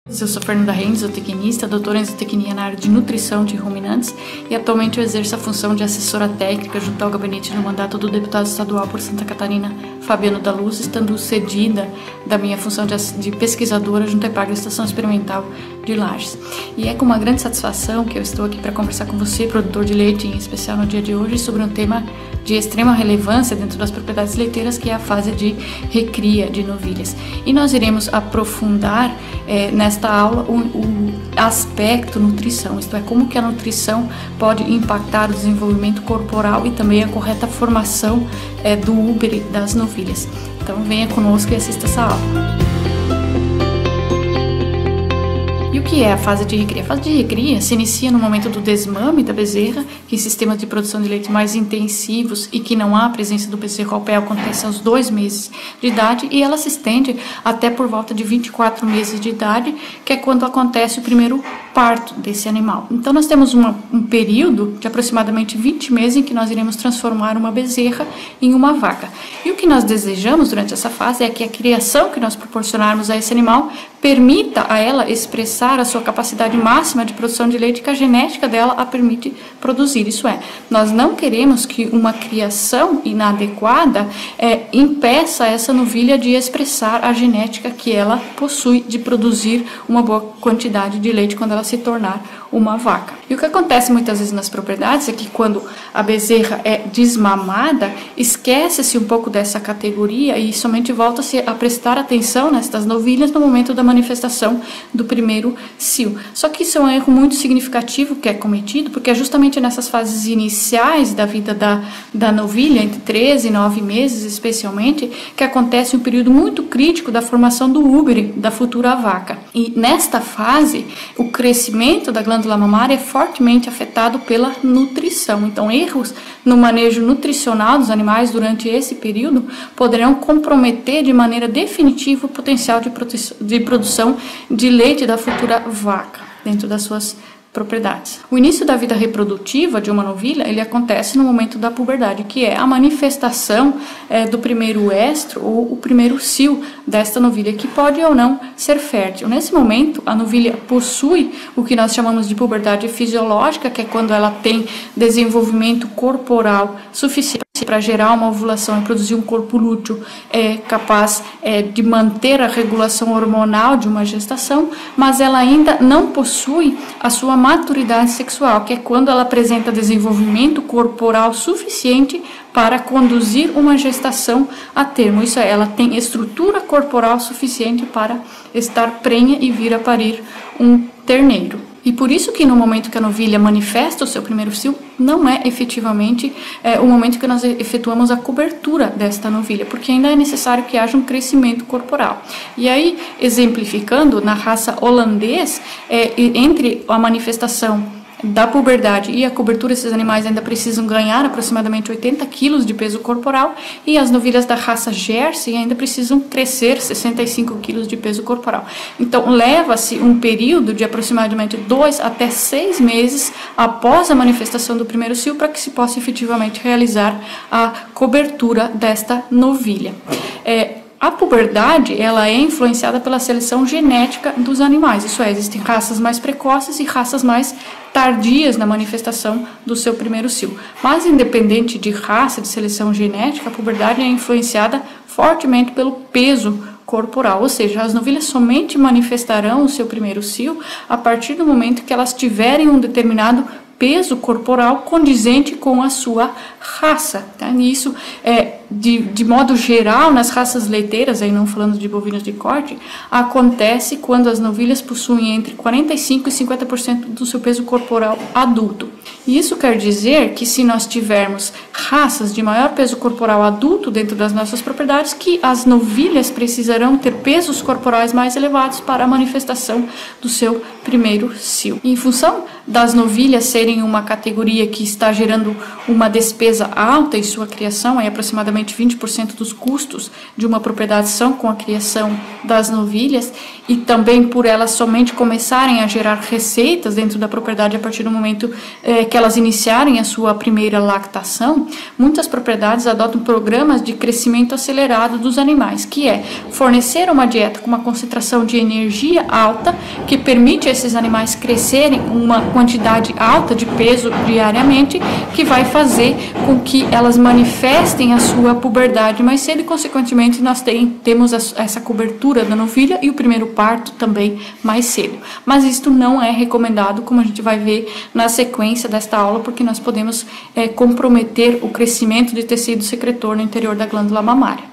Eu sou Fernanda Renz, zootecnista, doutora em zootecnia na área de nutrição de ruminantes e atualmente eu exerço a função de assessora técnica junto ao gabinete no mandato do deputado estadual por Santa Catarina, Fabiano da Luz, estando cedida da minha função de pesquisadora junto à EPAGRE Estação Experimental de Lages. E é com uma grande satisfação que eu estou aqui para conversar com você, produtor de leite, em especial no dia de hoje, sobre um tema de extrema relevância dentro das propriedades leiteiras, que é a fase de recria de novilhas. E nós iremos aprofundar nesta aula o aspecto nutrição, isto é, como que a nutrição pode impactar o desenvolvimento corporal e também a correta formação do úbere das novilhas. Então venha conosco e assista essa aula. E o que é a fase de recria? A fase de recria se inicia no momento do desmame da bezerra, que em sistemas de produção de leite mais intensivos e que não há presença do bezerro ao pé acontece aos 2 meses de idade, e ela se estende até por volta de 24 meses de idade, que é quando acontece o primeiro parto desse animal. Então nós temos um período de aproximadamente 20 meses em que nós iremos transformar uma bezerra em uma vaca. E o que nós desejamos durante essa fase é que a criação que nós proporcionarmos a esse animal permita a ela expressar a sua capacidade máxima de produção de leite que a genética dela a permite produzir. Isso é, nós não queremos que uma criação inadequada impeça essa novilha de expressar a genética que ela possui de produzir uma boa quantidade de leite quando ela se tornar uma vaca. E o que acontece muitas vezes nas propriedades é que quando a bezerra é desmamada, esquece-se um pouco dessa categoria e somente volta-se a prestar atenção nestas novilhas no momento da manifestação do primeiro cio. Só que isso é um erro muito significativo que é cometido, porque é justamente nessas fases iniciais da vida da novilha, entre 13 e 9 meses especialmente, que acontece um período muito crítico da formação do úbere da futura vaca. E nesta fase, o crescimento da glândula mamária é fortemente afetado pela nutrição. Então, erros no manejo nutricional dos animais durante esse período poderão comprometer de maneira definitiva o potencial de produção de leite da futura vaca dentro das suas propriedades. O início da vida reprodutiva de uma novilha, ele acontece no momento da puberdade, que é a manifestação do primeiro estro ou o primeiro cio desta novilha, que pode ou não ser fértil. Nesse momento, a novilha possui o que nós chamamos de puberdade fisiológica, que é quando ela tem desenvolvimento corporal suficiente para gerar uma ovulação e produzir um corpo lúteo capaz de manter a regulação hormonal de uma gestação, mas ela ainda não possui a sua maturidade sexual, que é quando ela apresenta desenvolvimento corporal suficiente para conduzir uma gestação a termo. Isso é, ela tem estrutura corporal suficiente para estar prenha e vir a parir um terneiro. E por isso que no momento que a novilha manifesta o seu primeiro cio, não é efetivamente o momento que nós efetuamos a cobertura desta novilha, porque ainda é necessário que haja um crescimento corporal. E aí, exemplificando, na raça holandês, entre a manifestação da puberdade e a cobertura, esses animais ainda precisam ganhar aproximadamente 80 quilos de peso corporal, e as novilhas da raça Jersey ainda precisam crescer 65 quilos de peso corporal. Então, leva-se um período de aproximadamente 2 até 6 meses após a manifestação do primeiro cio para que se possa efetivamente realizar a cobertura desta novilha. A puberdade, ela é influenciada pela seleção genética dos animais, isso é, existem raças mais precoces e raças mais tardias na manifestação do seu primeiro cio. Mas independente de raça, de seleção genética, a puberdade é influenciada fortemente pelo peso corporal, ou seja, as novilhas somente manifestarão o seu primeiro cio a partir do momento que elas tiverem um determinado peso corporal condizente com a sua raça, tá? Isso de modo geral nas raças leiteiras, aí não falando de bovinos de corte, acontece quando as novilhas possuem entre 45% e 50% do seu peso corporal adulto. E isso quer dizer que se nós tivermos raças de maior peso corporal adulto dentro das nossas propriedades, que as novilhas precisarão ter pesos corporais mais elevados para a manifestação do seu primeiro cio. Em função das novilhas serem uma categoria que está gerando uma despesa alta em sua criação, aproximadamente 20% dos custos de uma propriedade são com a criação das novilhas, e também por elas somente começarem a gerar receitas dentro da propriedade a partir do momento que elas iniciarem a sua primeira lactação, muitas propriedades adotam programas de crescimento acelerado dos animais, que é fornecer uma dieta com uma concentração de energia alta, que permite a esses animais crescerem uma quantidade alta de peso diariamente, que vai fazer com que elas manifestem a sua puberdade mais cedo e, consequentemente, nós temos essa cobertura da novilha e o primeiro parto também mais cedo. Mas isto não é recomendado, como a gente vai ver na sequência desta aula, porque nós podemos comprometer o crescimento de tecido secretor no interior da glândula mamária.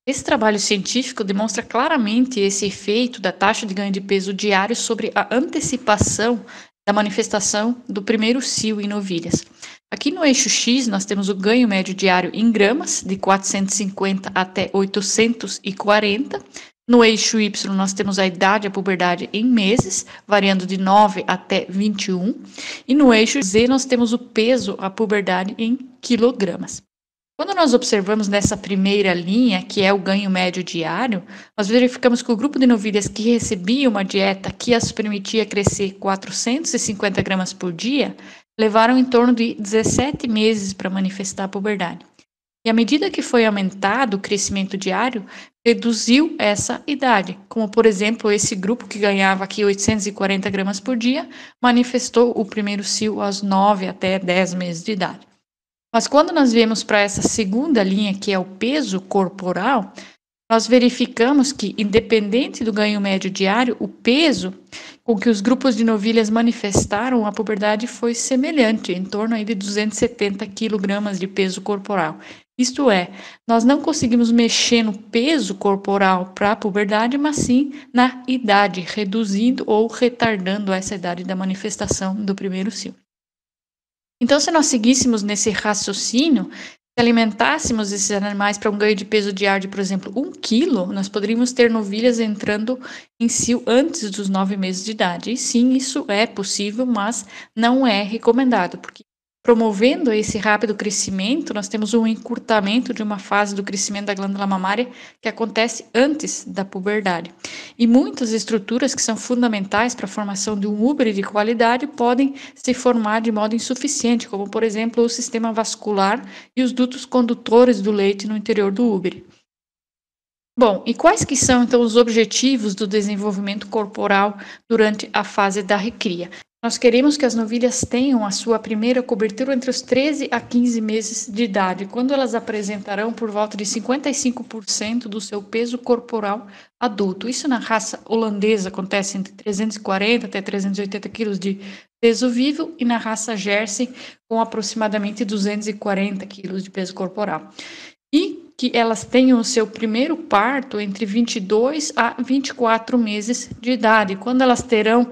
Esse trabalho científico demonstra claramente esse efeito da taxa de ganho de peso diário sobre a antecipação da manifestação do primeiro cio em novilhas. Aqui no eixo X, nós temos o ganho médio diário em gramas, de 450 até 840. No eixo Y, nós temos a idade, a puberdade em meses, variando de 9 até 21. E no eixo Z, nós temos o peso, a puberdade em quilogramas. Quando nós observamos nessa primeira linha, que é o ganho médio diário, nós verificamos que o grupo de novilhas que recebia uma dieta que as permitia crescer 450 gramas por dia, levaram em torno de 17 meses para manifestar a puberdade. E à medida que foi aumentado o crescimento diário, reduziu essa idade, como por exemplo esse grupo que ganhava aqui 840 gramas por dia, manifestou o primeiro cio aos 9 até 10 meses de idade. Mas quando nós viemos para essa segunda linha, que é o peso corporal, nós verificamos que, independente do ganho médio diário, o peso com que os grupos de novilhas manifestaram a puberdade foi semelhante, em torno aí de 270 kg de peso corporal. Isto é, nós não conseguimos mexer no peso corporal para a puberdade, mas sim na idade, reduzindo ou retardando essa idade da manifestação do primeiro cio. Então, se nós seguíssemos nesse raciocínio, se alimentássemos esses animais para um ganho de peso diário de, por exemplo, 1 quilo, nós poderíamos ter novilhas entrando em cio antes dos 9 meses de idade. E sim, isso é possível, mas não é recomendado, porque promovendo esse rápido crescimento, nós temos um encurtamento de uma fase do crescimento da glândula mamária que acontece antes da puberdade. E muitas estruturas que são fundamentais para a formação de um úbere de qualidade podem se formar de modo insuficiente, como, por exemplo, o sistema vascular e os dutos condutores do leite no interior do úbere. Bom, e quais que são, então, os objetivos do desenvolvimento corporal durante a fase da recria? Nós queremos que as novilhas tenham a sua primeira cobertura entre os 13 a 15 meses de idade, quando elas apresentarão por volta de 55% do seu peso corporal adulto. Isso na raça holandesa acontece entre 340 até 380 quilos de peso vivo e na raça Jersey com aproximadamente 240 quilos de peso corporal. E que elas tenham o seu primeiro parto entre 22 a 24 meses de idade, quando elas terão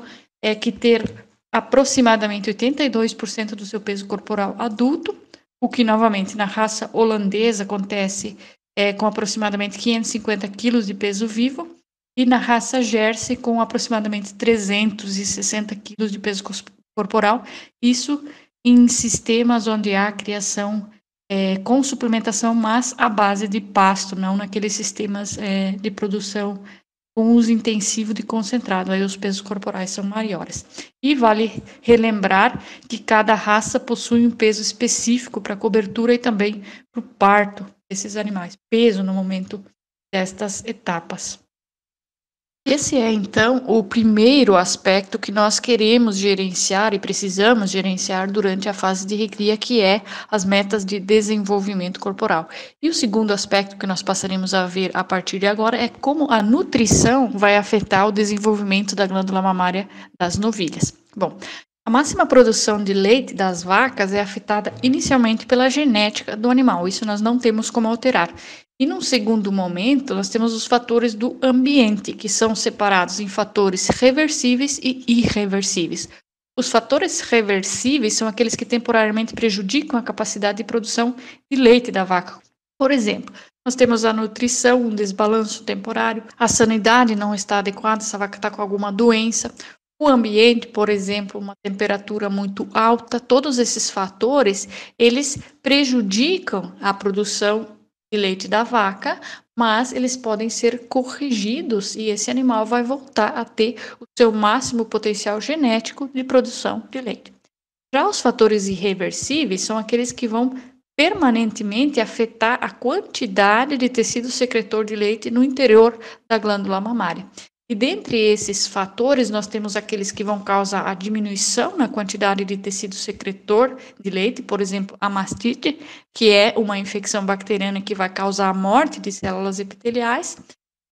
que ter aproximadamente 82% do seu peso corporal adulto, o que novamente na raça holandesa acontece com aproximadamente 550 quilos de peso vivo, e na raça Jersey com aproximadamente 360 quilos de peso corporal, isso em sistemas onde há criação com suplementação, mas à base de pasto, não naqueles sistemas de produção com uso intensivo de concentrado, aí os pesos corporais são maiores. E vale relembrar que cada raça possui um peso específico para a cobertura e também para o parto desses animais, peso no momento destas etapas. Esse é, então, o primeiro aspecto que nós queremos gerenciar e precisamos gerenciar durante a fase de recria, que é as metas de desenvolvimento corporal. E o segundo aspecto que nós passaremos a ver a partir de agora é como a nutrição vai afetar o desenvolvimento da glândula mamária das novilhas. Bom, a máxima produção de leite das vacas é afetada inicialmente pela genética do animal, isso nós não temos como alterar. E num segundo momento, nós temos os fatores do ambiente, que são separados em fatores reversíveis e irreversíveis. Os fatores reversíveis são aqueles que temporariamente prejudicam a capacidade de produção de leite da vaca. Por exemplo, nós temos a nutrição, um desbalanço temporário, a sanidade não está adequada, essa vaca está com alguma doença, o ambiente, por exemplo, uma temperatura muito alta, todos esses fatores, eles prejudicam a produção de leite da vaca, mas eles podem ser corrigidos e esse animal vai voltar a ter o seu máximo potencial genético de produção de leite. Já os fatores irreversíveis são aqueles que vão permanentemente afetar a quantidade de tecido secretor de leite no interior da glândula mamária. E dentre esses fatores, nós temos aqueles que vão causar a diminuição na quantidade de tecido secretor de leite, por exemplo, a mastite, que é uma infecção bacteriana que vai causar a morte de células epiteliais.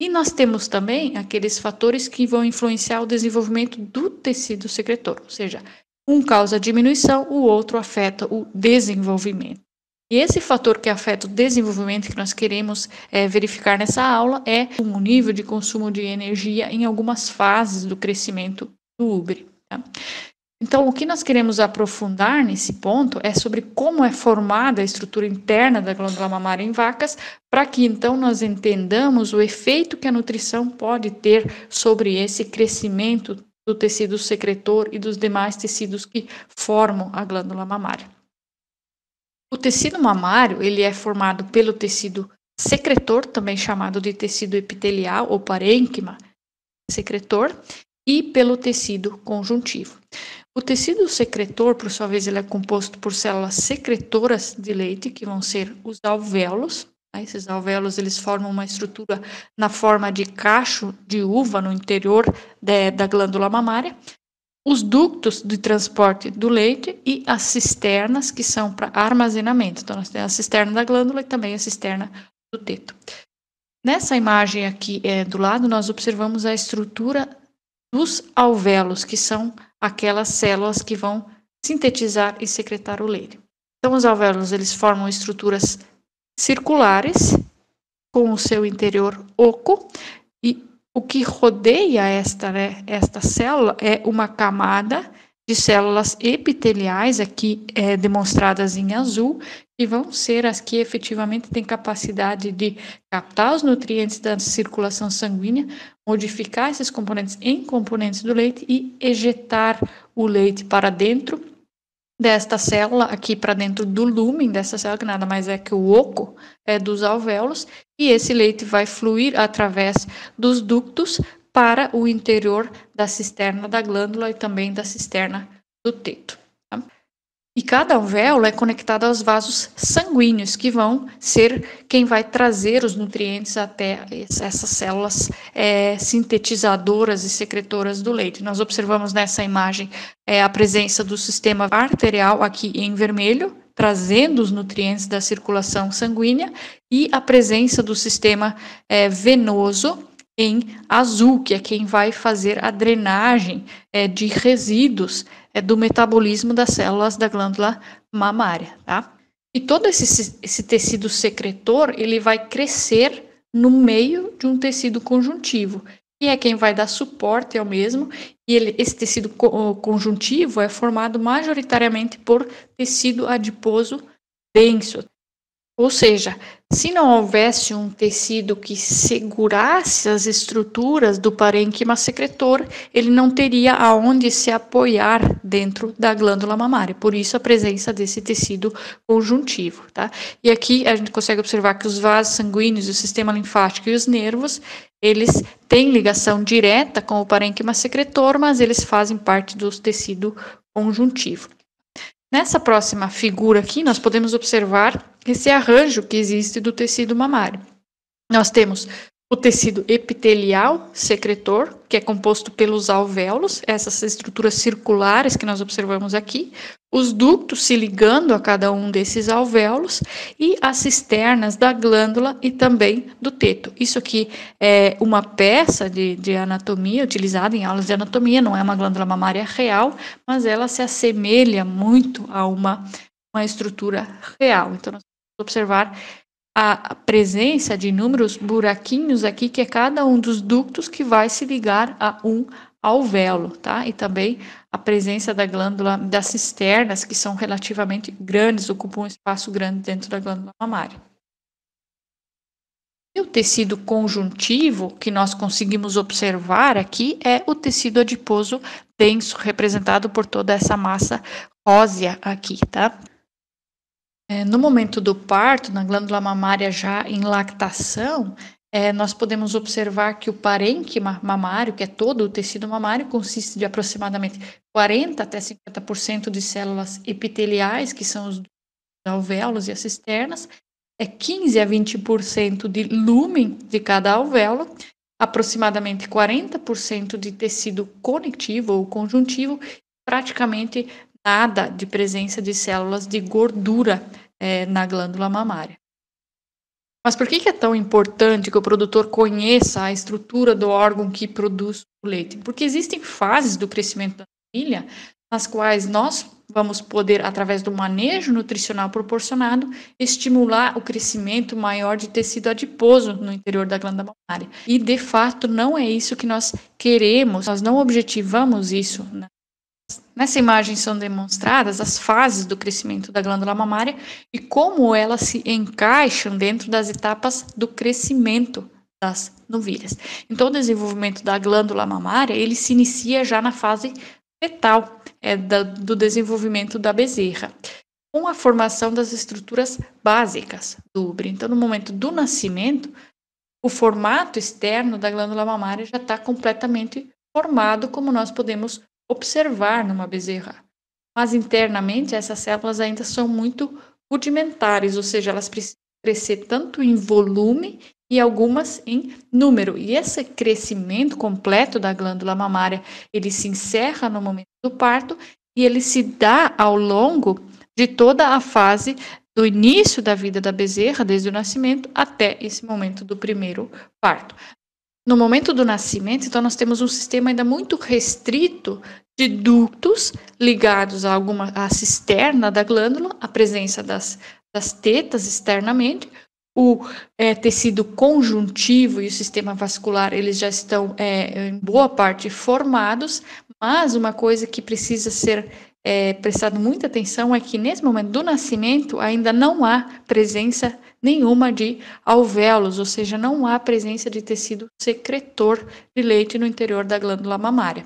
E nós temos também aqueles fatores que vão influenciar o desenvolvimento do tecido secretor, ou seja, um causa a diminuição, o outro afeta o desenvolvimento. E esse fator que afeta o desenvolvimento que nós queremos verificar nessa aula é o nível de consumo de energia em algumas fases do crescimento do útero. Tá? Então, o que nós queremos aprofundar nesse ponto é sobre como é formada a estrutura interna da glândula mamária em vacas, para que então nós entendamos o efeito que a nutrição pode ter sobre esse crescimento do tecido secretor e dos demais tecidos que formam a glândula mamária. O tecido mamário, ele é formado pelo tecido secretor, também chamado de tecido epitelial ou parênquima secretor, e pelo tecido conjuntivo. O tecido secretor, por sua vez, ele é composto por células secretoras de leite, que vão ser os alvéolos. Tá? Esses alvéolos, eles formam uma estrutura na forma de cacho de uva no interior da glândula mamária. Os ductos de transporte do leite e as cisternas, que são para armazenamento. Então, nós temos a cisterna da glândula e também a cisterna do teto. Nessa imagem aqui do lado, nós observamos a estrutura dos alvéolos, que são aquelas células que vão sintetizar e secretar o leite. Então, os alvéolos, eles formam estruturas circulares, com o seu interior oco, e o que rodeia esta célula é uma camada de células epiteliais, aqui demonstradas em azul, que vão ser as que efetivamente têm capacidade de captar os nutrientes da circulação sanguínea, modificar esses componentes em componentes do leite e ejetar o leite para dentro desta célula, aqui para dentro do lúmen dessa célula, que nada mais é que o oco dos alvéolos, e esse leite vai fluir através dos ductos para o interior da cisterna da glândula e também da cisterna do teto. Tá? E cada alvéolo é conectado aos vasos sanguíneos, que vão ser quem vai trazer os nutrientes até essas células sintetizadoras e secretoras do leite. Nós observamos nessa imagem a presença do sistema arterial aqui em vermelho, trazendo os nutrientes da circulação sanguínea, e a presença do sistema venoso em azul, que é quem vai fazer a drenagem de resíduos do metabolismo das células da glândula mamária, tá? E todo esse tecido secretor, ele vai crescer no meio de um tecido conjuntivo, que é quem vai dar suporte ao mesmo, e esse tecido conjuntivo é formado majoritariamente por tecido adiposo denso. Ou seja, se não houvesse um tecido que segurasse as estruturas do parênquima secretor, ele não teria aonde se apoiar dentro da glândula mamária. Por isso a presença desse tecido conjuntivo, tá? E aqui a gente consegue observar que os vasos sanguíneos, o sistema linfático e os nervos, eles têm ligação direta com o parênquima secretor, mas eles fazem parte do tecido conjuntivo. Nessa próxima figura aqui, nós podemos observar esse arranjo que existe do tecido mamário. Nós temos o tecido epitelial secretor, que é composto pelos alvéolos, essas estruturas circulares que nós observamos aqui, os ductos se ligando a cada um desses alvéolos e as cisternas da glândula e também do teto. Isso aqui é uma peça de anatomia utilizada em aulas de anatomia, não é uma glândula mamária real, mas ela se assemelha muito a uma estrutura real. Então, nós vamos observar a presença de inúmeros buraquinhos aqui, que é cada um dos ductos que vai se ligar a um alvéolo, tá? E também a presença da glândula, das cisternas, que são relativamente grandes, ocupam um espaço grande dentro da glândula mamária. E o tecido conjuntivo que nós conseguimos observar aqui é o tecido adiposo denso, representado por toda essa massa rósea aqui, tá? No momento do parto, na glândula mamária já em lactação, nós podemos observar que o parênquima mamário, que é todo o tecido mamário, consiste de aproximadamente 40 até 50% de células epiteliais, que são os alvéolos e as cisternas, 15 a 20% de lúmen de cada alvéolo, aproximadamente 40% de tecido conectivo ou conjuntivo, praticamente nada de presença de células de gordura na glândula mamária. Mas por que é tão importante que o produtor conheça a estrutura do órgão que produz o leite? Porque existem fases do crescimento da família nas quais nós vamos poder, através do manejo nutricional proporcionado, estimular o crescimento maior de tecido adiposo no interior da glândula mamária. E, de fato, não é isso que nós queremos, nós não objetivamos isso, né? Nessa imagem são demonstradas as fases do crescimento da glândula mamária e como elas se encaixam dentro das etapas do crescimento das novilhas. Então, o desenvolvimento da glândula mamária, ele se inicia já na fase fetal, do desenvolvimento da bezerra, com a formação das estruturas básicas do útero. Então, no momento do nascimento, o formato externo da glândula mamária já está completamente formado, como nós podemos observar numa bezerra. Mas internamente essas células ainda são muito rudimentares, ou seja, elas precisam crescer tanto em volume e algumas em número. E esse crescimento completo da glândula mamária, ele se encerra no momento do parto e ele se dá ao longo de toda a fase do início da vida da bezerra, desde o nascimento até esse momento do primeiro parto. No momento do nascimento, então, nós temos um sistema ainda muito restrito de ductos ligados à cisterna da glândula, a presença das tetas externamente, o tecido conjuntivo e o sistema vascular, eles já estão, em boa parte, formados, mas uma coisa que precisa ser prestado muita atenção é que, nesse momento do nascimento, ainda não há presença nenhuma de alvéolos, ou seja, não há presença de tecido secretor de leite no interior da glândula mamária.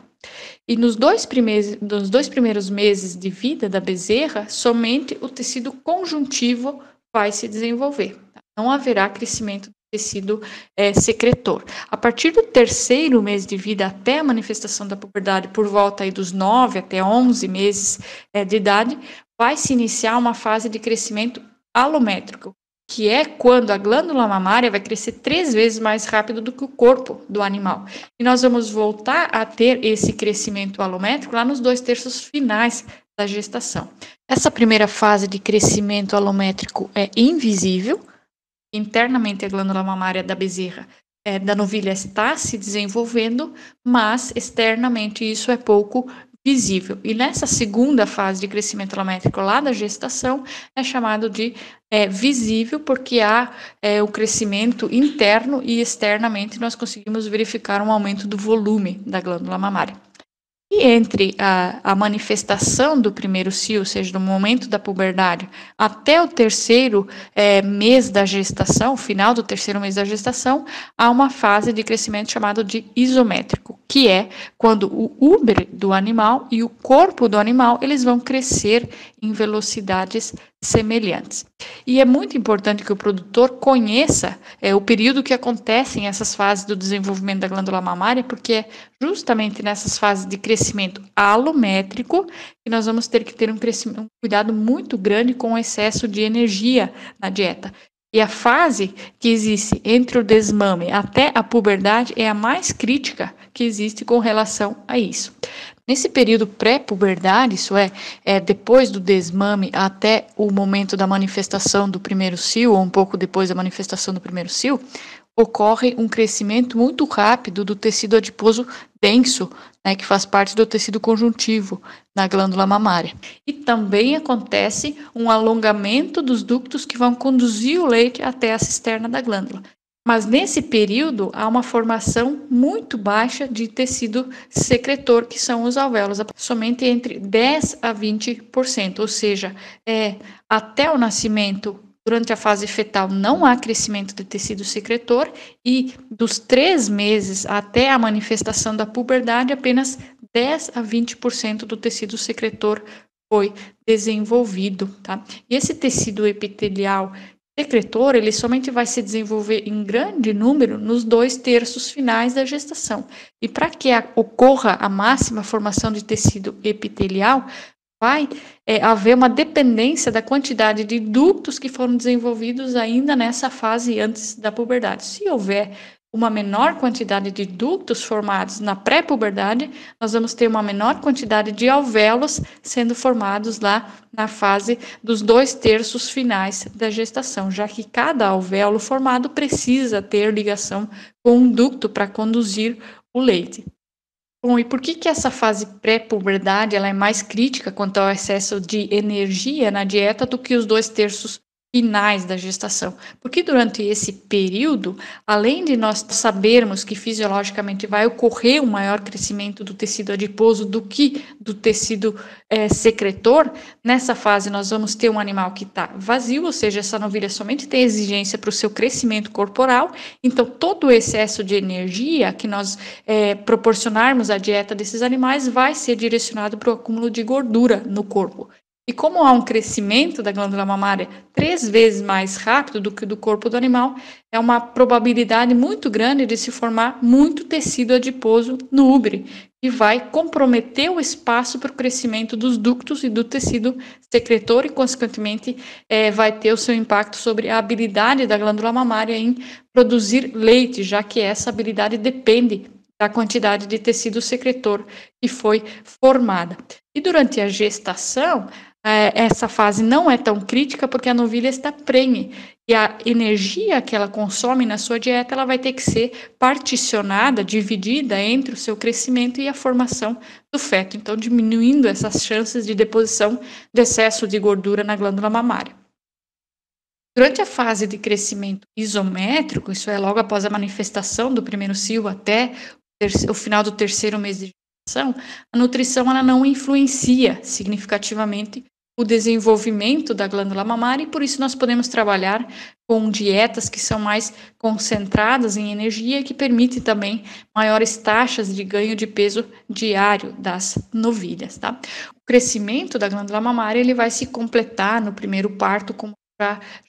E nos dois primeiros meses de vida da bezerra, somente o tecido conjuntivo vai se desenvolver. Não haverá crescimento do tecido secretor. A partir do terceiro mês de vida até a manifestação da puberdade, por volta aí dos 9 até 11 meses de idade, vai se iniciar uma fase de crescimento alométrico, que é quando a glândula mamária vai crescer 3 vezes mais rápido do que o corpo do animal. E nós vamos voltar a ter esse crescimento alométrico lá nos 2/3 finais da gestação. Essa primeira fase de crescimento alométrico é invisível. Internamente, a glândula mamária da bezerra, da novilha, está se desenvolvendo, mas externamente isso é pouco visível. E nessa segunda fase de crescimento alométrico lá da gestação, é chamado de visível, porque há o crescimento interno e externamente nós conseguimos verificar um aumento do volume da glândula mamária. E entre a manifestação do primeiro cio, ou seja, do momento da puberdade, até o terceiro mês da gestação, final do terceiro mês da gestação, há uma fase de crescimento chamada de isométrico, que é quando o útero do animal e o corpo do animal, eles vão crescer em velocidades semelhantes. E é muito importante que o produtor conheça o período que acontecem essas fases do desenvolvimento da glândula mamária, porque é justamente nessas fases de crescimento alométrico que nós vamos ter que ter um cuidado muito grande com o excesso de energia na dieta. E a fase que existe entre o desmame até a puberdade é a mais crítica que existe com relação a isso. Nesse período pré-puberdade, isso depois do desmame até o momento da manifestação do primeiro cio, ou um pouco depois da manifestação do primeiro cio, ocorre um crescimento muito rápido do tecido adiposo denso, que faz parte do tecido conjuntivo na glândula mamária. E também acontece um alongamento dos ductos que vão conduzir o leite até a cisterna da glândula. Mas nesse período há uma formação muito baixa de tecido secretor, que são os alvéolos, somente entre 10 a 20%, ou seja, até o nascimento, durante a fase fetal, não há crescimento de tecido secretor e dos 3 meses até a manifestação da puberdade, apenas 10 a 20% do tecido secretor foi desenvolvido, tá? E esse tecido epitelial secretor, ele somente vai se desenvolver em grande número nos 2/3 finais da gestação. E para que ocorra a máxima formação de tecido epitelial, vai haver uma dependência da quantidade de ductos que foram desenvolvidos ainda nessa fase antes da puberdade. Se houver uma menor quantidade de ductos formados na pré-puberdade, nós vamos ter uma menor quantidade de alvéolos sendo formados lá na fase dos 2/3 finais da gestação, já que cada alvéolo formado precisa ter ligação com um ducto para conduzir o leite. Bom, e por que essa fase pré-puberdade ela é mais crítica quanto ao excesso de energia na dieta do que os 2/3 finais da gestação? Porque durante esse período, além de nós sabermos que fisiologicamente vai ocorrer um maior crescimento do tecido adiposo do que do tecido secretor, nessa fase nós vamos ter um animal que está vazio, ou seja, essa novilha somente tem exigência para o seu crescimento corporal, então todo o excesso de energia que nós proporcionarmos à dieta desses animais vai ser direcionado para o acúmulo de gordura no corpo. E como há um crescimento da glândula mamária 3 vezes mais rápido do que do corpo do animal, é uma probabilidade muito grande de se formar muito tecido adiposo no úbere, que vai comprometer o espaço para o crescimento dos ductos e do tecido secretor e, consequentemente, vai ter o seu impacto sobre a habilidade da glândula mamária em produzir leite, já que essa habilidade depende da quantidade de tecido secretor que foi formada. E durante a gestação, essa fase não é tão crítica porque a novilha está prenhe e a energia que ela consome na sua dieta ela vai ter que ser particionada, dividida entre o seu crescimento e a formação do feto, então diminuindo essas chances de deposição de excesso de gordura na glândula mamária. Durante a fase de crescimento isométrico, isso é logo após a manifestação do primeiro cio até o final do 3º mês de gestação, a nutrição ela não influencia significativamente o desenvolvimento da glândula mamária e por isso nós podemos trabalhar com dietas que são mais concentradas em energia e que permitem também maiores taxas de ganho de peso diário das novilhas, tá? O crescimento da glândula mamária ele vai se completar no primeiro parto, como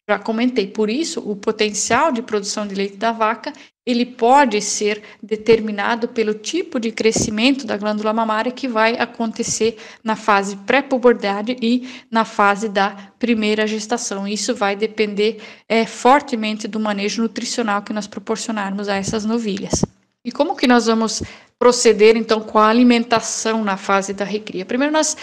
já comentei. Por isso, o potencial de produção de leite da vaca ele pode ser determinado pelo tipo de crescimento da glândula mamária que vai acontecer na fase pré-puberdade e na fase da primeira gestação. Isso vai depender fortemente do manejo nutricional que nós proporcionarmos a essas novilhas. E como que nós vamos proceder, então, com a alimentação na fase da recria? Primeiro, nós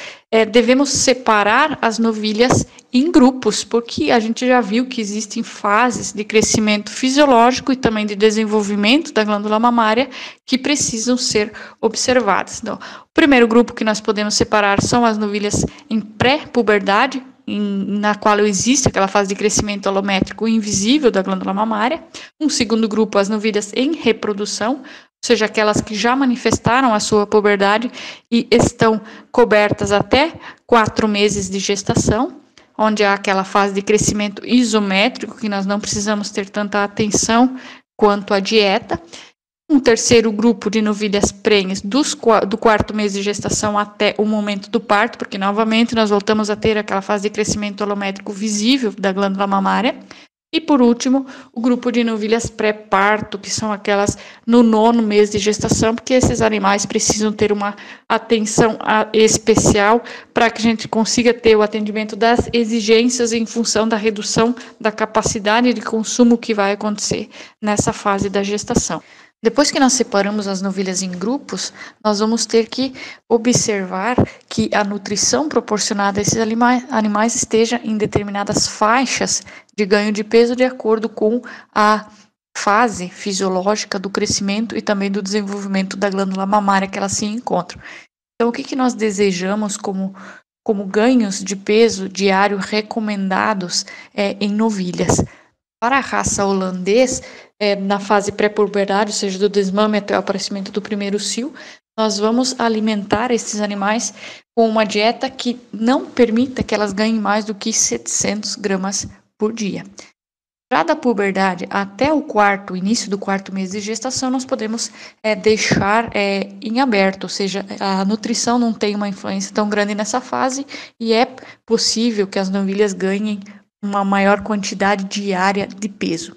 devemos separar as novilhas em grupos, porque a gente já viu que existem fases de crescimento fisiológico e também de desenvolvimento da glândula mamária que precisam ser observadas. Então, o primeiro grupo que nós podemos separar são as novilhas em pré-puberdade, na qual existe aquela fase de crescimento alométrico invisível da glândula mamária. Um segundo grupo, as novilhas em reprodução, ou seja, aquelas que já manifestaram a sua puberdade e estão cobertas até 4 meses de gestação, onde há aquela fase de crescimento isométrico, que nós não precisamos ter tanta atenção quanto à dieta. Um terceiro grupo de novilhas prenhes do 4º mês de gestação até o momento do parto, porque novamente nós voltamos a ter aquela fase de crescimento alométrico visível da glândula mamária. E por último, o grupo de novilhas pré-parto, que são aquelas no 9º mês de gestação, porque esses animais precisam ter uma atenção especial para que a gente consiga ter o atendimento das exigências em função da redução da capacidade de consumo que vai acontecer nessa fase da gestação. Depois que nós separamos as novilhas em grupos, nós vamos ter que observar que a nutrição proporcionada a esses animais esteja em determinadas faixas de ganho de peso de acordo com a fase fisiológica do crescimento e também do desenvolvimento da glândula mamária que elas se encontram. Então, o que nós desejamos como ganhos de peso diário recomendados em novilhas? Para a raça holandês, na fase pré-puberdade, ou seja, do desmame até o aparecimento do primeiro cio, nós vamos alimentar esses animais com uma dieta que não permita que elas ganhem mais do que 700 gramas por dia. Já da puberdade até o início do 4º mês de gestação, nós podemos deixar em aberto, ou seja, a nutrição não tem uma influência tão grande nessa fase e é possível que as novilhas ganhem uma maior quantidade diária de peso.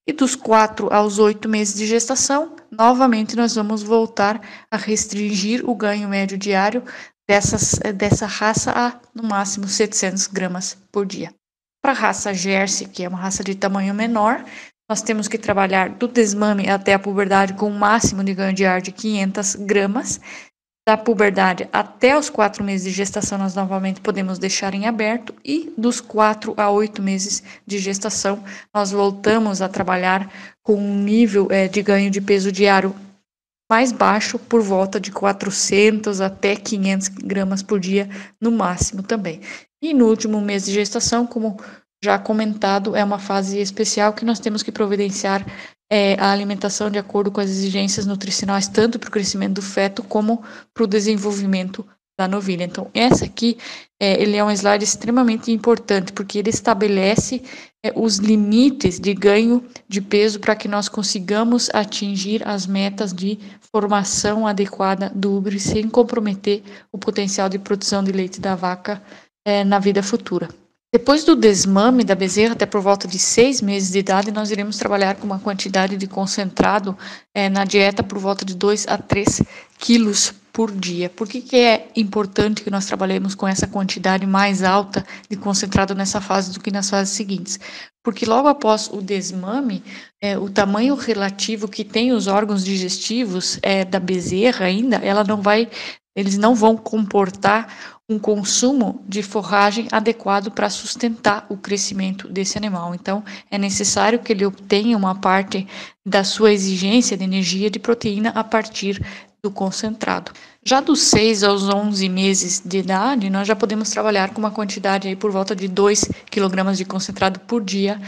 E dos 4 aos 8 meses de gestação, novamente nós vamos voltar a restringir o ganho médio diário dessa raça a, no máximo, 700 gramas por dia. Para a raça Jersey, que é uma raça de tamanho menor, nós temos que trabalhar do desmame até a puberdade com um máximo de ganho diário de 500 gramas. Da puberdade até os 4 meses de gestação, nós novamente podemos deixar em aberto, e dos 4 a 8 meses de gestação, nós voltamos a trabalhar com um nível de ganho de peso diário mais baixo, por volta de 400 até 500 gramas por dia, no máximo também. E no último mês de gestação, como já comentado, é uma fase especial que nós temos que providenciar a alimentação de acordo com as exigências nutricionais, tanto para o crescimento do feto como para o desenvolvimento da novilha. Então, essa aqui, ele é um slide extremamente importante, porque ele estabelece os limites de ganho de peso para que nós consigamos atingir as metas de formação adequada do útero sem comprometer o potencial de produção de leite da vaca na vida futura. Depois do desmame da bezerra, até por volta de 6 meses de idade, nós iremos trabalhar com uma quantidade de concentrado na dieta por volta de 2 a 3 quilos por dia. Por que é importante que nós trabalhemos com essa quantidade mais alta de concentrado nessa fase do que nas fases seguintes? Porque logo após o desmame, o tamanho relativo que tem os órgãos digestivos da bezerra ainda, eles não vão comportar um consumo de forragem adequado para sustentar o crescimento desse animal. Então, é necessário que ele obtenha uma parte da sua exigência de energia de proteína a partir do concentrado. Já dos 6 aos 11 meses de idade, nós já podemos trabalhar com uma quantidade aí por volta de 2 kg de concentrado por dia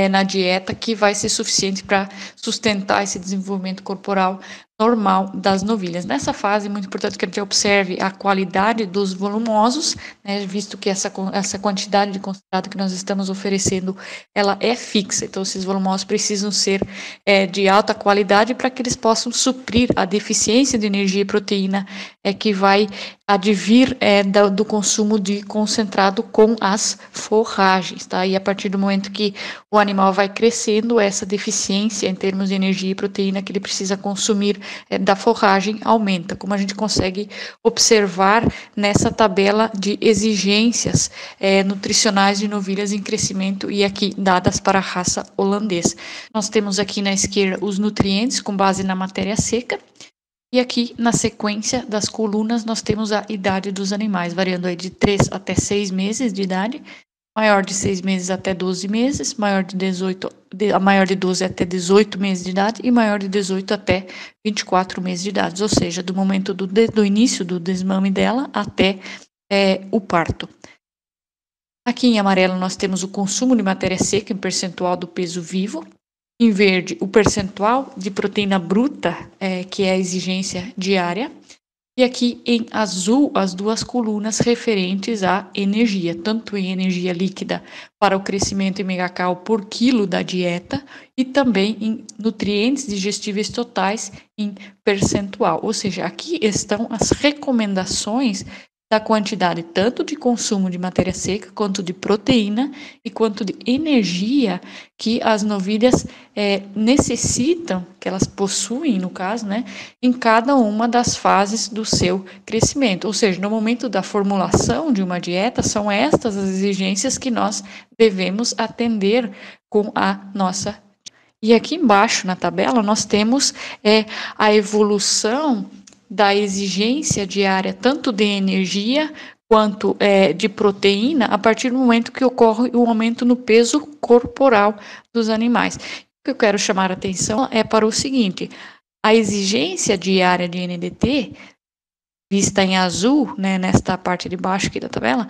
na dieta, que vai ser suficiente para sustentar esse desenvolvimento corporal normal das novilhas. Nessa fase, é muito importante que a gente observe a qualidade dos volumosos, né, visto que essa quantidade de concentrado que nós estamos oferecendo, ela é fixa, então esses volumosos precisam ser de alta qualidade para que eles possam suprir a deficiência de energia e proteína que vai advir do consumo de concentrado com as forragens, tá? E a partir do momento que o animal vai crescendo, essa deficiência em termos de energia e proteína que ele precisa consumir da forragem aumenta, como a gente consegue observar nessa tabela de exigências nutricionais de novilhas em crescimento e aqui dadas para a raça holandesa. Nós temos aqui na esquerda os nutrientes com base na matéria seca. E aqui, na sequência das colunas, nós temos a idade dos animais, variando aí de 3 até 6 meses de idade, maior de 6 meses até 12 meses, maior de 12 até 18 meses de idade e maior de 18 até 24 meses de idade, ou seja, do momento do início do desmame dela até o parto. Aqui em amarelo nós temos o consumo de matéria seca em percentual do peso vivo. Em verde, o percentual de proteína bruta, que é a exigência diária. E aqui em azul, as duas colunas referentes à energia, tanto em energia líquida para o crescimento em megacal por quilo da dieta e também em nutrientes digestíveis totais em percentual. Ou seja, aqui estão as recomendações da quantidade tanto de consumo de matéria seca, quanto de proteína e quanto de energia que as novilhas necessitam, que elas possuem, no caso, né, em cada uma das fases do seu crescimento. Ou seja, no momento da formulação de uma dieta, são estas as exigências que nós devemos atender com a nossa. E aqui embaixo na tabela nós temos a evolução da exigência diária, tanto de energia quanto de proteína, a partir do momento que ocorre o aumento no peso corporal dos animais. O que eu quero chamar a atenção é para o seguinte: a exigência diária de NDT, vista em azul, né, nesta parte de baixo aqui da tabela,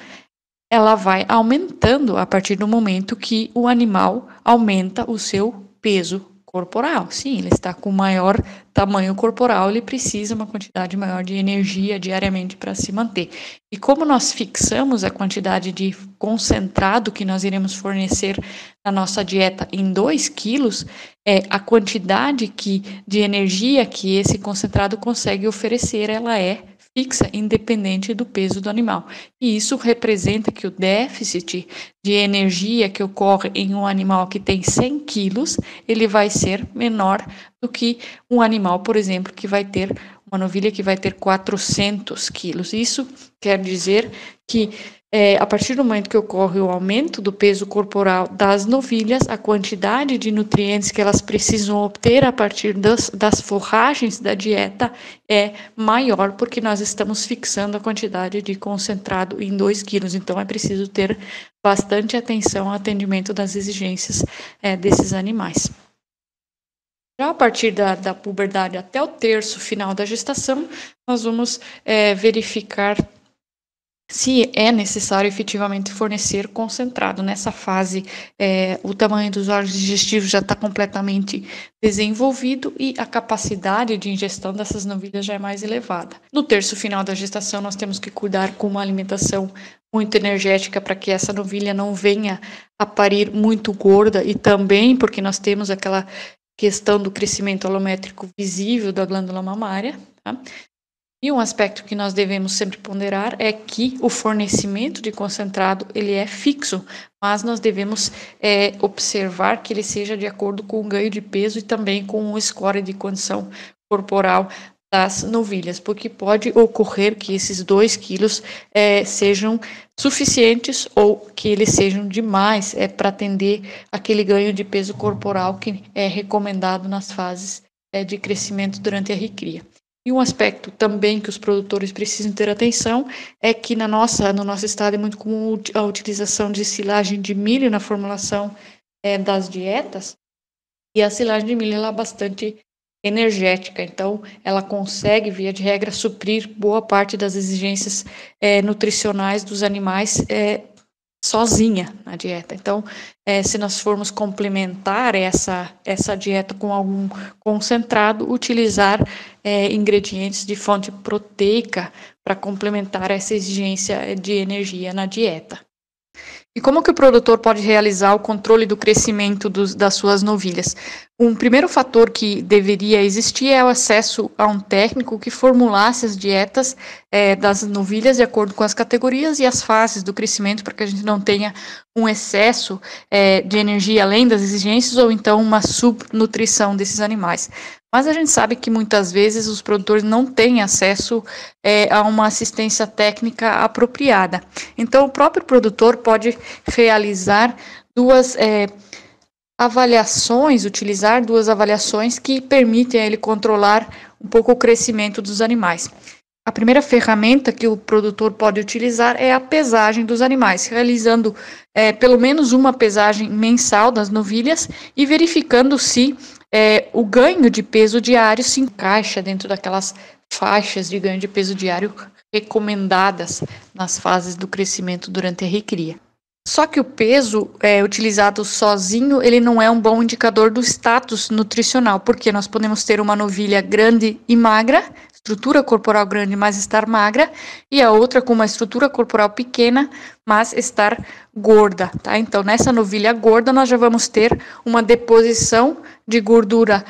ela vai aumentando a partir do momento que o animal aumenta o seu peso corporal. Sim, ele está com maior tamanho corporal, ele precisa uma quantidade maior de energia diariamente para se manter. E como nós fixamos a quantidade de concentrado que nós iremos fornecer na nossa dieta em 2 quilos, a quantidade de energia que esse concentrado consegue oferecer, ela é fixa, independente do peso do animal. E isso representa que o déficit de energia que ocorre em um animal que tem 100 quilos, ele vai ser menor do que um animal, por exemplo, que vai ter uma novilha que vai ter 400 quilos. Isso quer dizer que a partir do momento que ocorre o aumento do peso corporal das novilhas, a quantidade de nutrientes que elas precisam obter a partir das forragens da dieta é maior, porque nós estamos fixando a quantidade de concentrado em 2 quilos. Então, é preciso ter bastante atenção ao atendimento das exigências desses animais. Já a partir da puberdade até o terço final da gestação, nós vamos verificar se é necessário efetivamente fornecer concentrado. Nessa fase, o tamanho dos órgãos digestivos já está completamente desenvolvido e a capacidade de ingestão dessas novilhas já é mais elevada. No terço final da gestação, nós temos que cuidar com uma alimentação muito energética para que essa novilha não venha a parir muito gorda e também porque nós temos aquela questão do crescimento alométrico visível da glândula mamária, tá? E um aspecto que nós devemos sempre ponderar é que o fornecimento de concentrado ele é fixo, mas nós devemos observar que ele seja de acordo com o ganho de peso e também com o score de condição corporal das novilhas, porque pode ocorrer que esses 2 quilos sejam suficientes ou que eles sejam demais para atender aquele ganho de peso corporal que é recomendado nas fases de crescimento durante a recria. E um aspecto também que os produtores precisam ter atenção é que no nosso estado é muito comum a utilização de silagem de milho na formulação das dietas, e a silagem de milho ela é bastante energética, então ela consegue, via de regra, suprir boa parte das exigências nutricionais dos animais sozinha na dieta. Então, se nós formos complementar essa dieta com algum concentrado, utilizar ingredientes de fonte proteica para complementar essa exigência de energia na dieta. E como que o produtor pode realizar o controle do crescimento das suas novilhas? Um primeiro fator que deveria existir é o acesso a um técnico que formulasse as dietas das novilhas de acordo com as categorias e as fases do crescimento, para que a gente não tenha um excesso de energia além das exigências ou então uma subnutrição desses animais. Mas a gente sabe que muitas vezes os produtores não têm acesso a uma assistência técnica apropriada. Então, o próprio produtor pode realizar utilizar duas avaliações que permitem a ele controlar um pouco o crescimento dos animais. A primeira ferramenta que o produtor pode utilizar é a pesagem dos animais, realizando pelo menos uma pesagem mensal das novilhas e verificando se o ganho de peso diário se encaixa dentro daquelas faixas de ganho de peso diário recomendadas nas fases do crescimento durante a recria. Só que o peso utilizado sozinho, ele não é um bom indicador do status nutricional, porque nós podemos ter uma novilha grande e magra, estrutura corporal grande, mas estar magra, e a outra com uma estrutura corporal pequena, mas estar gorda, tá? Então, nessa novilha gorda, nós já vamos ter uma deposição de gordura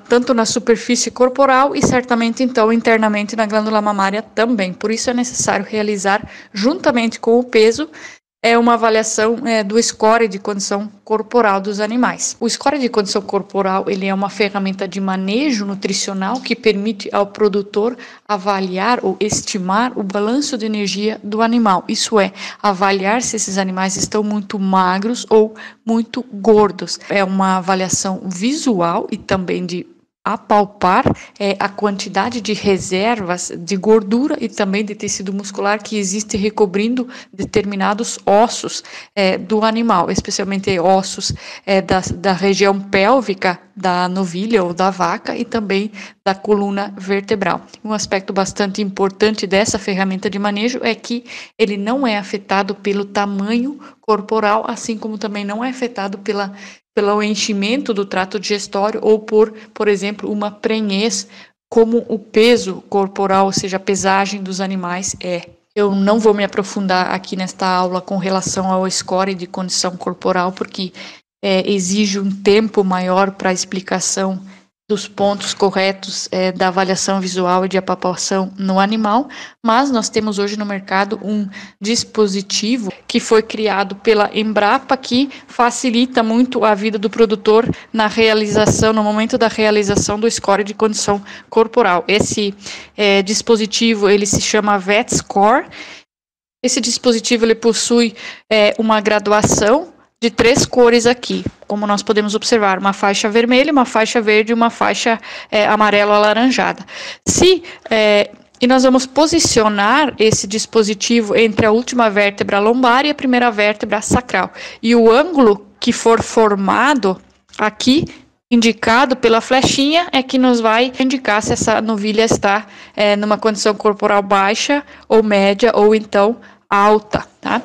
tanto na superfície corporal e certamente, então, internamente na glândula mamária também. Por isso, é necessário realizar, juntamente com o peso, uma avaliação do score de condição corporal dos animais. O score de condição corporal ele é uma ferramenta de manejo nutricional que permite ao produtor avaliar ou estimar o balanço de energia do animal. Isso é, avaliar se esses animais estão muito magros ou muito gordos. É uma avaliação visual e também de apalpar a quantidade de reservas de gordura e também de tecido muscular que existe recobrindo determinados ossos do animal, especialmente ossos da região pélvica da novilha ou da vaca e também da coluna vertebral. Um aspecto bastante importante dessa ferramenta de manejo é que ele não é afetado pelo tamanho corporal, assim como também não é afetado pelo enchimento do trato digestório ou por exemplo, uma prenhez, como o peso corporal, ou seja, a pesagem dos animais é. Eu não vou me aprofundar aqui nesta aula com relação ao score de condição corporal, porque exige um tempo maior para a explicação dos pontos corretos da avaliação visual e de apalpação no animal, mas nós temos hoje no mercado um dispositivo que foi criado pela Embrapa que facilita muito a vida do produtor na realização, no momento da realização do score de condição corporal. Esse dispositivo ele se chama VetScore. Esse dispositivo ele possui uma graduação de 3 cores aqui, como nós podemos observar, uma faixa vermelha, uma faixa verde e uma faixa amarelo alaranjada. E nós vamos posicionar esse dispositivo entre a última vértebra lombar e a primeira vértebra sacral. E o ângulo que for formado aqui, indicado pela flechinha, é que nos vai indicar se essa novilha está numa condição corporal baixa ou média ou então alta, tá?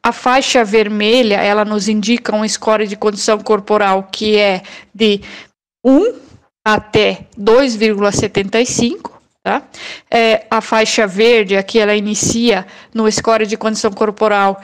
A faixa vermelha, ela nos indica um score de condição corporal que é de 1 até 2,75, tá? A faixa verde, aqui ela inicia no score de condição corporal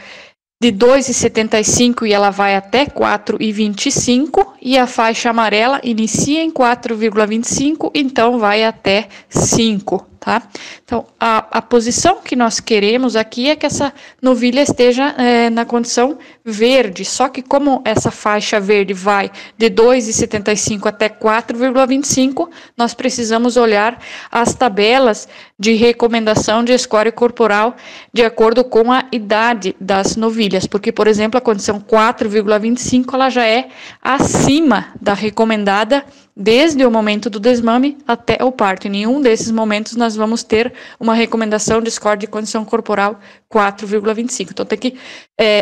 de 2,75 e ela vai até 4,25, e a faixa amarela inicia em 4,25, então vai até 5, tá? Então, a posição que nós queremos aqui é que essa novilha esteja na condição verde, só que como essa faixa verde vai de 2,75 até 4,25, nós precisamos olhar as tabelas de recomendação de score corporal de acordo com a idade das novilhas, porque, por exemplo, a condição 4,25 ela já é acima da recomendada desde o momento do desmame até o parto. Em nenhum desses momentos nós vamos ter uma recomendação de score de condição corporal 4,25. Então, tem que,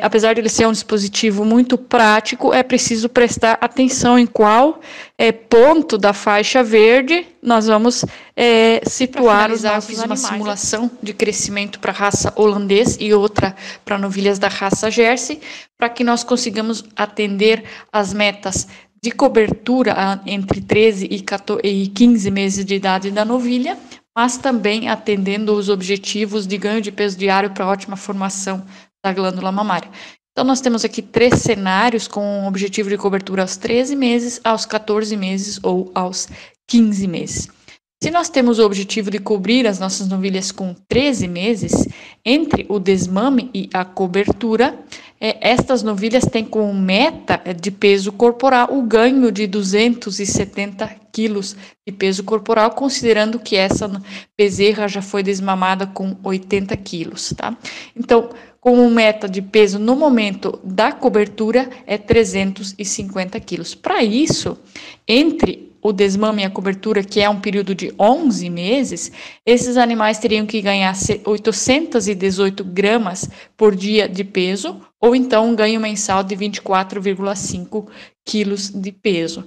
apesar de ele ser um dispositivo muito prático, é preciso prestar atenção em qual ponto da faixa verde nós vamos situar os nossos animais. Eu fiz uma simulação de crescimento para a raça holandês e outra para novilhas da raça Jersey, para que nós consigamos atender as metas de cobertura entre 13 e 15 meses de idade da novilha, mas também atendendo os objetivos de ganho de peso diário para ótima formação da glândula mamária. Então, nós temos aqui 3 cenários com objetivo de cobertura aos 13 meses, aos 14 meses ou aos 15 meses. Se nós temos o objetivo de cobrir as nossas novilhas com 13 meses, entre o desmame e a cobertura, estas novilhas têm como meta de peso corporal o ganho de 270 quilos de peso corporal, considerando que essa bezerra já foi desmamada com 80 quilos, tá? Então, como meta de peso no momento da cobertura é 350 quilos. Para isso, entre o desmame e a cobertura, que é um período de 11 meses, esses animais teriam que ganhar 818 gramas por dia de peso, ou então um ganho mensal de 24,5 quilos de peso.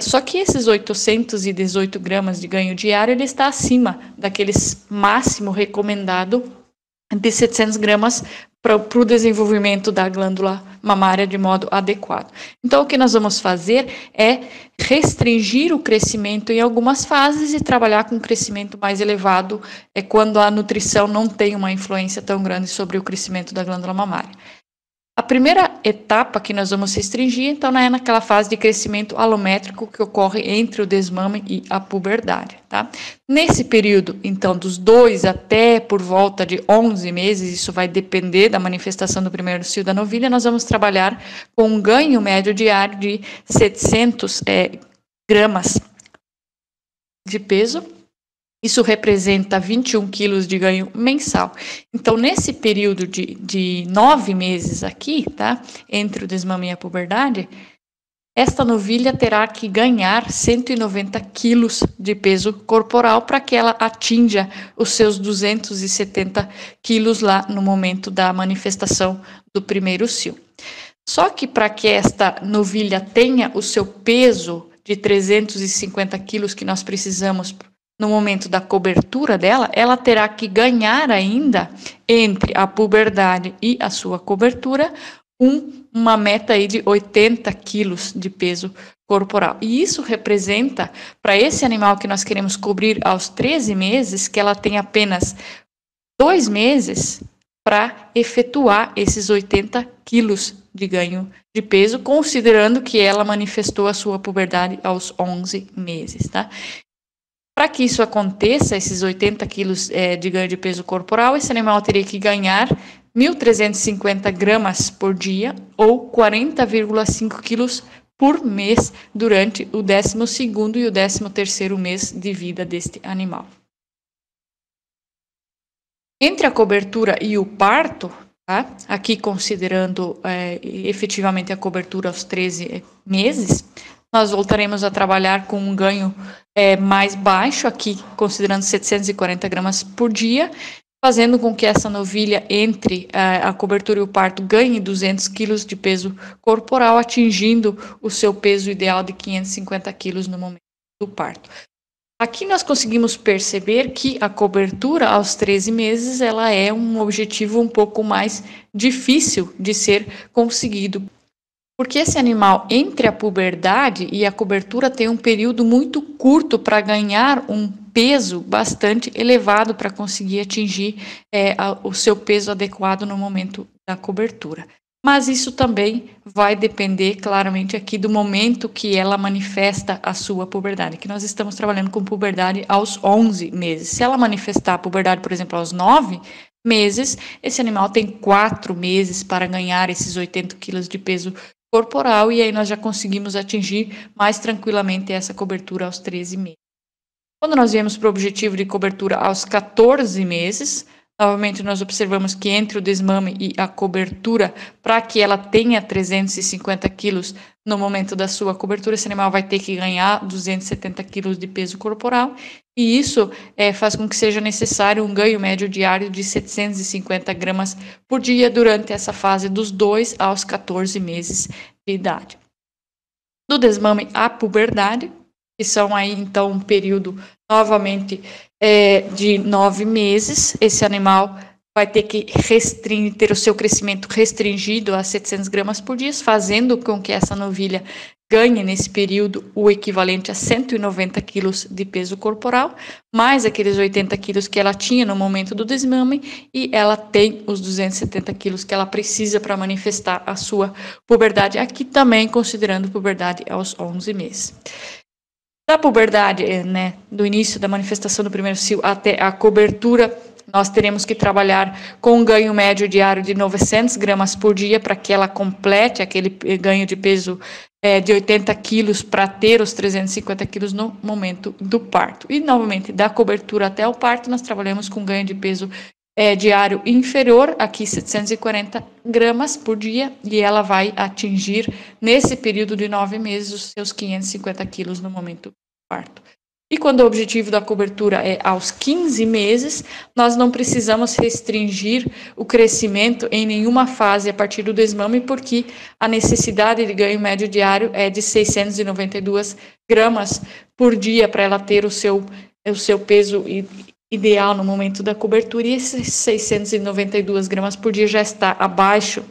Só que esses 818 gramas de ganho diário, ele está acima daqueles máximo recomendado de 700 gramas para o desenvolvimento da glândula mamária de modo adequado. Então, o que nós vamos fazer é restringir o crescimento em algumas fases e trabalhar com um crescimento mais elevado quando a nutrição não tem uma influência tão grande sobre o crescimento da glândula mamária. A primeira etapa que nós vamos restringir, então, é naquela fase de crescimento alométrico que ocorre entre o desmame e a puberdade, tá? Nesse período, então, dos 2 até por volta de 11 meses, isso vai depender da manifestação do primeiro cio da novilha, nós vamos trabalhar com um ganho médio diário de 700 gramas de peso. Isso representa 21 quilos de ganho mensal. Então, nesse período de 9 meses aqui, tá, entre o desmame e a puberdade, esta novilha terá que ganhar 190 quilos de peso corporal para que ela atinja os seus 270 quilos lá no momento da manifestação do primeiro cio. Só que para que esta novilha tenha o seu peso de 350 quilos que nós precisamos no momento da cobertura dela, ela terá que ganhar ainda, entre a puberdade e a sua cobertura, uma meta aí de 80 quilos de peso corporal. E isso representa, para esse animal que nós queremos cobrir aos 13 meses, que ela tem apenas 2 meses para efetuar esses 80 quilos de ganho de peso, considerando que ela manifestou a sua puberdade aos 11 meses, tá? Para que isso aconteça, esses 80 quilos de ganho de peso corporal, esse animal teria que ganhar 1.350 gramas por dia ou 40,5 quilos por mês durante o 12º e o 13º mês de vida deste animal. Entre a cobertura e o parto, tá? Aqui considerando efetivamente a cobertura aos 13 meses, nós voltaremos a trabalhar com um ganho mais baixo, aqui considerando 740 gramas por dia, fazendo com que essa novilha entre a cobertura e o parto ganhe 200 quilos de peso corporal, atingindo o seu peso ideal de 550 quilos no momento do parto. Aqui nós conseguimos perceber que a cobertura aos 13 meses ela é um objetivo um pouco mais difícil de ser conseguido, porque esse animal entre a puberdade e a cobertura tem um período muito curto para ganhar um peso bastante elevado para conseguir atingir o seu peso adequado no momento da cobertura. Mas isso também vai depender claramente aqui do momento que ela manifesta a sua puberdade, que nós estamos trabalhando com puberdade aos 11 meses. Se ela manifestar a puberdade, por exemplo, aos 9 meses, esse animal tem 4 meses para ganhar esses 80 quilos de peso corporal, e aí nós já conseguimos atingir mais tranquilamente essa cobertura aos 13 meses. Quando nós viemos para o objetivo de cobertura aos 14 meses, novamente nós observamos que entre o desmame e a cobertura, para que ela tenha 350 quilos no momento da sua cobertura, esse animal vai ter que ganhar 270 quilos de peso corporal, e isso faz com que seja necessário um ganho médio diário de 750 gramas por dia durante essa fase dos 2 aos 14 meses de idade. Do desmame à puberdade, que são aí então um período novamente de 9 meses, esse animal vai ter que ter o seu crescimento restringido a 700 gramas por dia, fazendo com que essa novilha ganhe nesse período o equivalente a 190 quilos de peso corporal, mais aqueles 80 quilos que ela tinha no momento do desmame, e ela tem os 270 quilos que ela precisa para manifestar a sua puberdade, aqui também considerando puberdade aos 11 meses. Da puberdade, do início da manifestação do primeiro cio até a cobertura, nós teremos que trabalhar com um ganho médio diário de 900 gramas por dia para que ela complete aquele ganho de peso de 80 quilos para ter os 350 quilos no momento do parto. E, novamente, da cobertura até o parto, nós trabalhamos com ganho de peso diário inferior, aqui 740 gramas por dia, e ela vai atingir, nesse período de 9 meses, os seus 550 quilos no momento do parto. E quando o objetivo da cobertura é aos 15 meses, nós não precisamos restringir o crescimento em nenhuma fase a partir do desmame, porque a necessidade de ganho médio diário é de 692 gramas por dia para ela ter o seu peso ideal no momento da cobertura, e esses 692 gramas por dia já está abaixo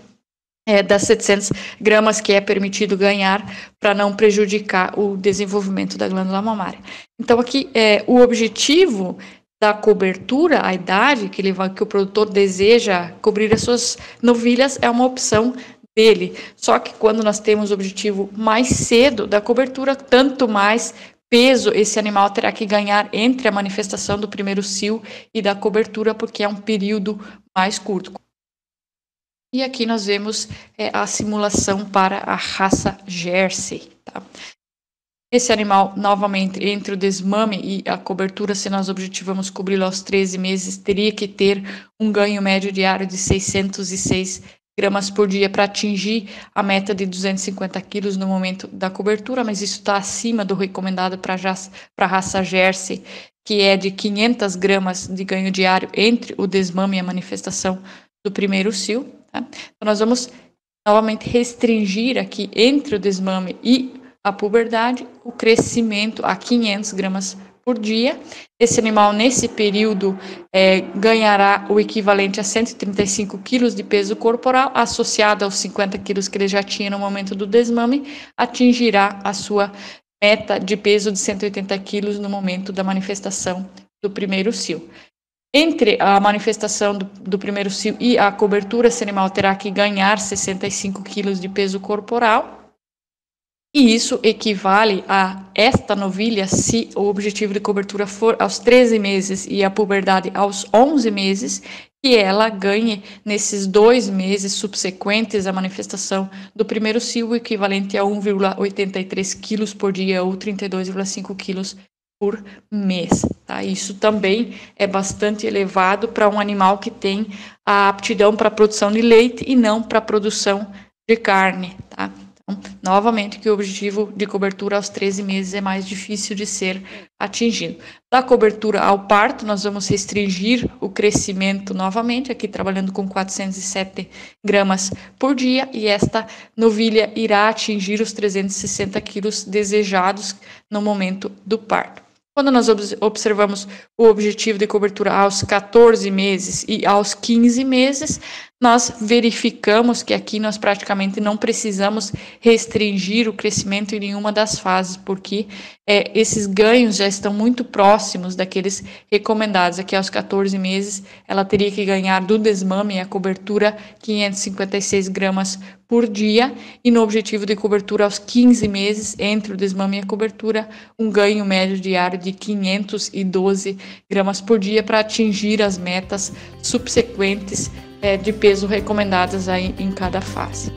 das 700 gramas que é permitido ganhar para não prejudicar o desenvolvimento da glândula mamária. Então, aqui, o objetivo da cobertura, a idade que o produtor deseja cobrir as suas novilhas, é uma opção dele. Só que quando nós temos o objetivo mais cedo da cobertura, tanto mais peso esse animal terá que ganhar entre a manifestação do primeiro cio e da cobertura, porque é um período mais curto. E aqui nós vemos a simulação para a raça Jersey. Tá? Esse animal, novamente, entre o desmame e a cobertura, se nós objetivamos cobri-lo aos 13 meses, teria que ter um ganho médio diário de 606 gramas por dia para atingir a meta de 250 quilos no momento da cobertura, mas isso está acima do recomendado para a raça Jersey, que é de 500 gramas de ganho diário entre o desmame e a manifestação do primeiro cio. Tá? Então, nós vamos novamente restringir aqui entre o desmame e a puberdade o crescimento a 500 gramas por dia. Esse animal, nesse período, ganhará o equivalente a 135 quilos de peso corporal, associado aos 50 quilos que ele já tinha no momento do desmame, atingirá a sua meta de peso de 180 quilos no momento da manifestação do primeiro cio. Entre a manifestação do primeiro cio e a cobertura, esse animal terá que ganhar 65 quilos de peso corporal. E isso equivale a esta novilha, se o objetivo de cobertura for aos 13 meses e a puberdade aos 11 meses, que ela ganhe nesses 2 meses subsequentes à manifestação do primeiro cio, o equivalente a 1,83 quilos por dia ou 32,5 quilos por mês. Tá? Isso também é bastante elevado para um animal que tem a aptidão para a produção de leite e não para a produção de carne. Tá? Novamente, que o objetivo de cobertura aos 13 meses é mais difícil de ser atingido. Da cobertura ao parto, nós vamos restringir o crescimento novamente, aqui trabalhando com 407 gramas por dia, e esta novilha irá atingir os 360 quilos desejados no momento do parto. Quando nós observamos o objetivo de cobertura aos 14 meses e aos 15 meses, nós verificamos que aqui nós praticamente não precisamos restringir o crescimento em nenhuma das fases, porque esses ganhos já estão muito próximos daqueles recomendados. Aqui aos 14 meses, ela teria que ganhar do desmame e a cobertura 556 gramas por dia, e no objetivo de cobertura aos 15 meses, entre o desmame e a cobertura, um ganho médio diário de 512 gramas por dia para atingir as metas subsequentes de peso recomendadas aí em cada fase.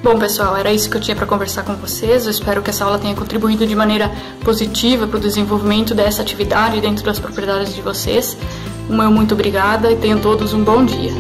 Bom, pessoal, era isso que eu tinha para conversar com vocês. Eu espero que essa aula tenha contribuído de maneira positiva para o desenvolvimento dessa atividade dentro das propriedades de vocês. O meu muito obrigada e tenham todos um bom dia.